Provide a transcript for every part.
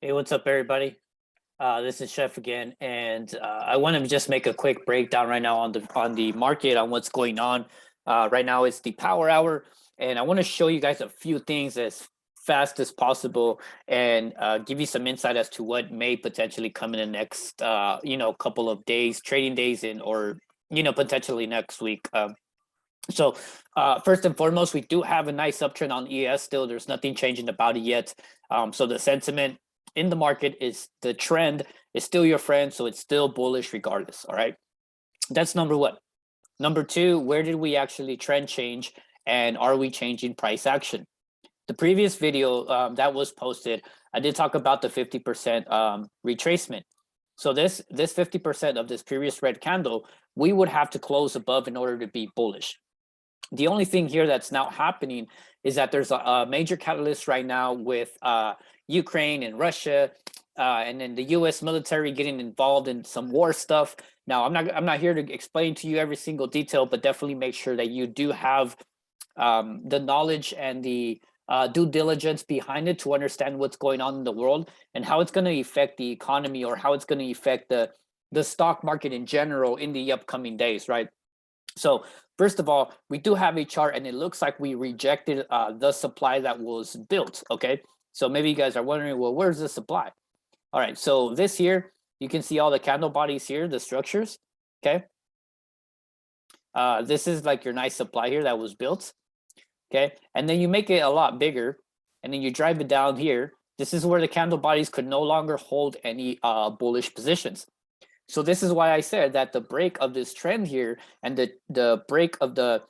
Hey, what's up, everybody? This is Chef again, and I want to just make a quick breakdown right now on the market on what's going on. Right now, it's the power hour, and I want to show you guys a few things as fast as possible, and give you some insight as to what may potentially come in the next, couple of days, trading days, in or potentially next week. So first and foremost, we do have a nice uptrend on ES still. There's nothing changing about it yet. So the sentiment in the market is the trend is still your friend, so it's still bullish regardless. All right. That's number one. Number two, where did we actually trend change, and are we changing price action? The previous video that was posted, I did talk about the 50% retracement. So this 50% of this previous red candle, we would have to close above in order to be bullish. The only thing here that's now happening is that there's a major catalyst right now with Ukraine and Russia, and then the U.S. military getting involved in some war stuff. Now, I'm not here to explain to you every single detail, but definitely make sure that you do have the knowledge and the due diligence behind it to understand what's going on in the world and how it's going to affect the economy, or how it's going to affect the stock market in general in the upcoming days, right? So first of all, we do have a chart, and it looks like we rejected the supply that was built. Okay, so maybe you guys are wondering, well, where's the supply? All right, so this here, you can see all the candle bodies here, the structures. Okay, this is like your nice supply here that was built. Okay, and then you make it a lot bigger, and then you drive it down here. This is where the candle bodies could no longer hold any bullish positions. So this is why I said that the break of this trend here and the break of the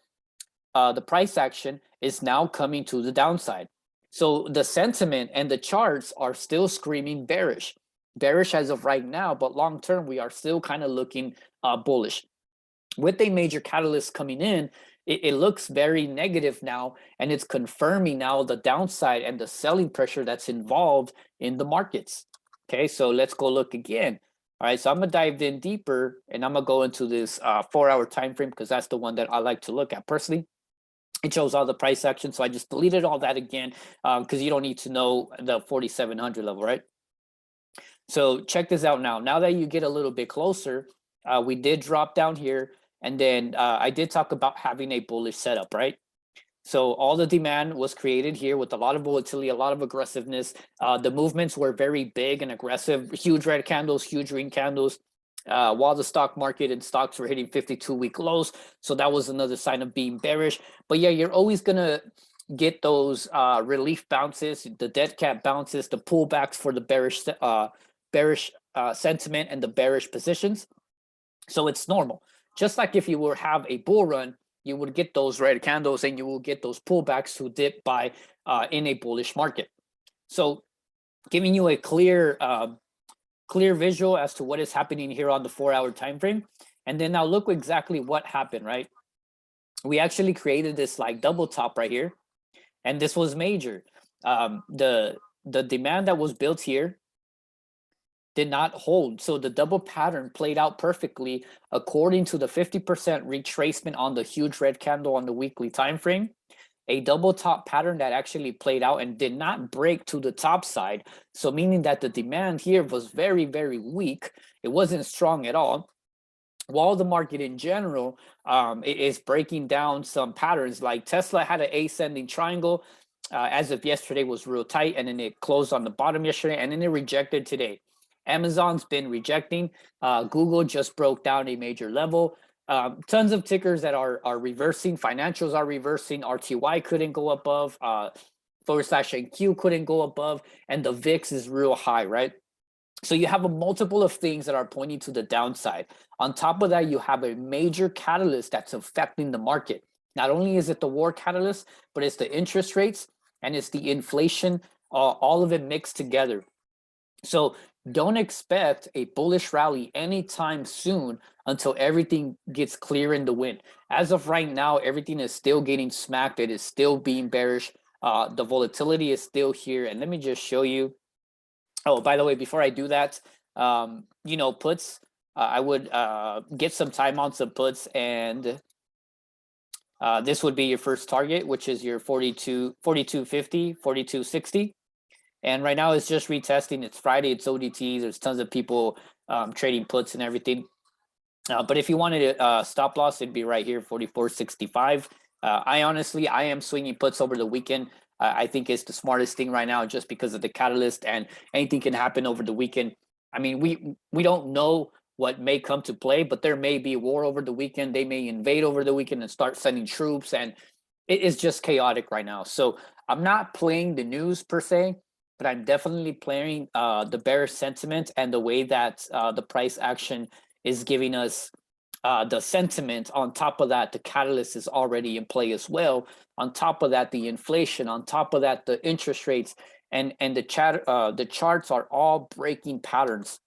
price action is now coming to the downside. So the sentiment and the charts are still screaming bearish as of right now, but long term we are still kind of looking bullish. With a major catalyst coming in, it looks very negative now, and it's confirming now the downside and the selling pressure that's involved in the markets. Okay, so let's go look again. All right, so I'm gonna dive in deeper, and I'm gonna go into this 4-hour time frame because that's the one that I like to look at personally. It shows all the price action, so I just deleted all that again because you don't need to know the 4,700 level, right? So check this out now. Now that you get a little bit closer, we did drop down here, and then I did talk about having a bullish setup, right? So all the demand was created here with a lot of volatility, a lot of aggressiveness. The movements were very big and aggressive, huge red candles, huge green candles, while the stock market and stocks were hitting 52-week lows. So that was another sign of being bearish. But yeah, you're always going to get those relief bounces, the dead cat bounces, the pullbacks for the bearish sentiment and the bearish positions. So it's normal. Just like if you were have a bull run, you would get those red candles and you will get those pullbacks to dip by in a bullish market. So giving you a clear visual as to what is happening here on the 4-hour time frame. And then now look exactly what happened, right? We actually created this like double top right here, and this was major. The demand that was built here did not hold. So the double pattern played out perfectly according to the 50% retracement on the huge red candle on the weekly time frame. A double top pattern that actually played out and did not break to the top side. So meaning that the demand here was very, very weak. It wasn't strong at all. While the market in general it is breaking down some patterns, like Tesla had an ascending triangle as of yesterday, was real tight, and then it closed on the bottom yesterday, and then it rejected today. Amazon's been rejecting. Google just broke down a major level. Tons of tickers that are reversing. Financials are reversing. RTY couldn't go above. /NQ couldn't go above, and the VIX is real high, right? So you have a multiple of things that are pointing to the downside. On top of that, you have a major catalyst that's affecting the market. Not only is it the war catalyst, but it's the interest rates and it's the inflation, all of it mixed together. So don't expect a bullish rally anytime soon until everything gets clear in the wind. As of right now, everything is still getting smacked. It is still being bearish. The volatility is still here. And let me just show you. Oh, by the way, before I do that, puts, I would get some time on some puts, and this would be your first target, which is your 42.50, 42.60. And right now it's just retesting. It's Friday, it's ODT. There's tons of people trading puts and everything. But if you wanted a stop loss, it'd be right here, 44.65. I am swinging puts over the weekend. I think it's the smartest thing right now, just because of the catalyst, and anything can happen over the weekend. I mean, we don't know what may come to play, but there may be war over the weekend. They may invade over the weekend and start sending troops, and it is just chaotic right now. So I'm not playing the news per se, but I'm definitely playing the bearish sentiment and the way that the price action is giving us the sentiment. On top of that, the catalyst is already in play as well. On top of that, the inflation. On top of that, the interest rates, and the charts are all breaking patterns.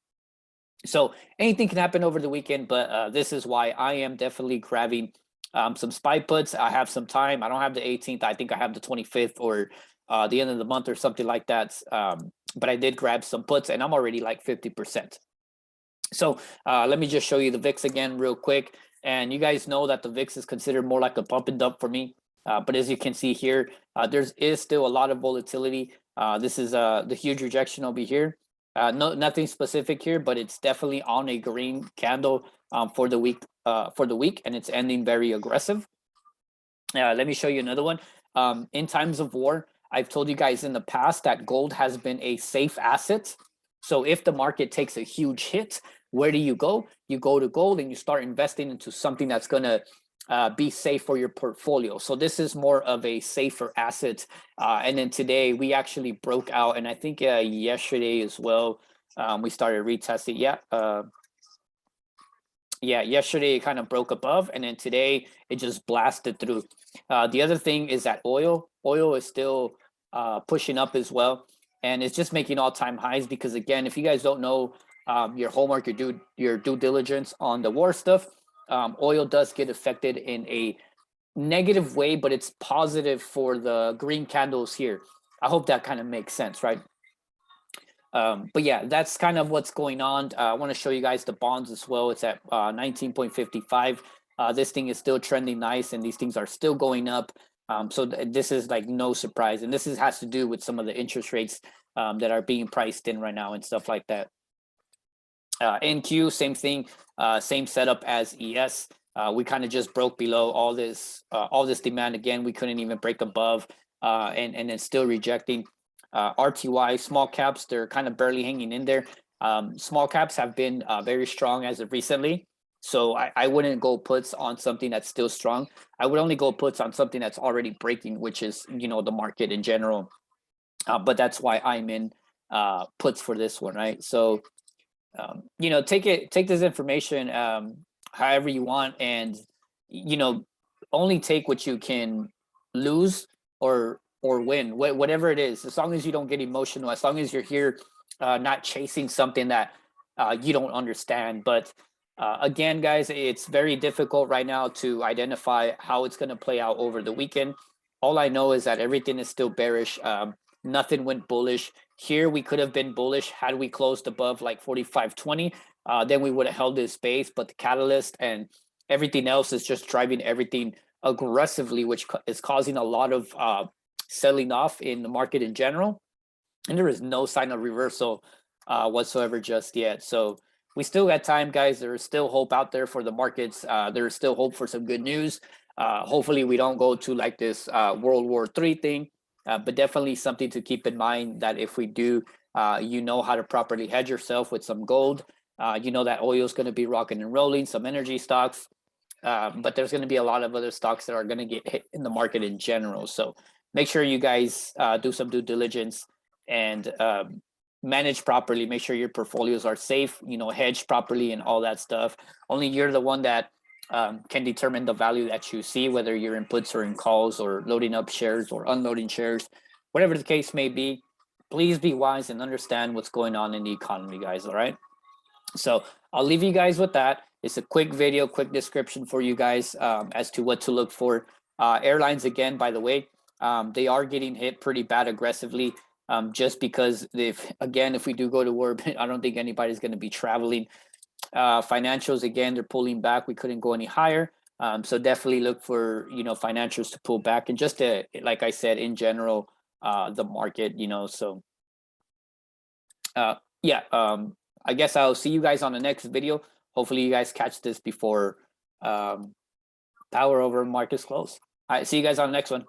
So anything can happen over the weekend, but this is why I am definitely grabbing some SPY puts. I have some time. I don't have the 18th. I think I have the 25th or the end of the month or something like that. But I did grab some puts, and I'm already like 50%. So let me just show you the VIX again real quick. And you guys know that the VIX is considered more like a pump and dump for me. But as you can see here, there is still a lot of volatility. This is the huge rejection over here. Nothing specific here, but it's definitely on a green candle for the week, and it's ending very aggressive. Let me show you another one. In times of war, I've told you guys in the past that gold has been a safe asset. So if the market takes a huge hit, where do you go? You go to gold and you start investing into something that's going to be safe for your portfolio. So this is more of a safer asset. And then today we actually broke out, and I think yesterday as well, we started retesting. Yeah, yesterday it kind of broke above, and then today it just blasted through. The other thing is that oil is still pushing up as well, and it's just making all-time highs. Because again, if you guys don't know your homework, your due diligence on the war stuff, oil does get affected in a negative way, but it's positive for the green candles here. I hope that kind of makes sense, right? But yeah, that's kind of what's going on. I want to show you guys the bonds as well. It's at 19.55. This thing is still trending nice, and these things are still going up. So this is like no surprise, and this has to do with some of the interest rates that are being priced in right now and stuff like that. NQ, same thing, same setup as ES. We kind of just broke below all this demand again. We couldn't even break above, and then still rejecting. RTY, small caps, they're kind of barely hanging in there. Small caps have been very strong as of recently. So I wouldn't go puts on something that's still strong. I would only go puts on something that's already breaking, which is, the market in general. But that's why I'm in puts for this one, right? So, take this information however you want, and, only take what you can lose or win, whatever it is, as long as you don't get emotional, as long as you're here not chasing something that you don't understand. But again, guys, it's very difficult right now to identify how it's going to play out over the weekend. All I know is that everything is still bearish. Nothing went bullish. Here we could have been bullish had we closed above like 45.20. Then we would have held this space, but the catalyst and everything else is just driving everything aggressively, which is causing a lot of selling off in the market in general. And there is no sign of reversal whatsoever just yet. So we still got time, guys. There is still hope out there for the markets. There is still hope for some good news. Hopefully we don't go to like this World War III thing, but definitely something to keep in mind, that if we do, you know how to properly hedge yourself with some gold. You know that oil is going to be rocking and rolling, some energy stocks, but there's going to be a lot of other stocks that are going to get hit in the market in general. So make sure you guys do some due diligence and manage properly. Make sure your portfolios are safe, hedged properly and all that stuff. Only you're the one that can determine the value that you see, whether you're in puts or in calls or loading up shares or unloading shares, whatever the case may be. Please be wise and understand what's going on in the economy, guys. All right. So I'll leave you guys with that. It's a quick video, quick description for you guys as to what to look for. Airlines, again, by the way, they are getting hit pretty bad aggressively, just because if we do go to war, I don't think anybody's going to be traveling. Financials, again, they're pulling back. We couldn't go any higher. So definitely look for, financials to pull back. And just to, like I said, in general, the market, so yeah, I guess I'll see you guys on the next video. Hopefully you guys catch this before power over markets close. All right, see you guys on the next one.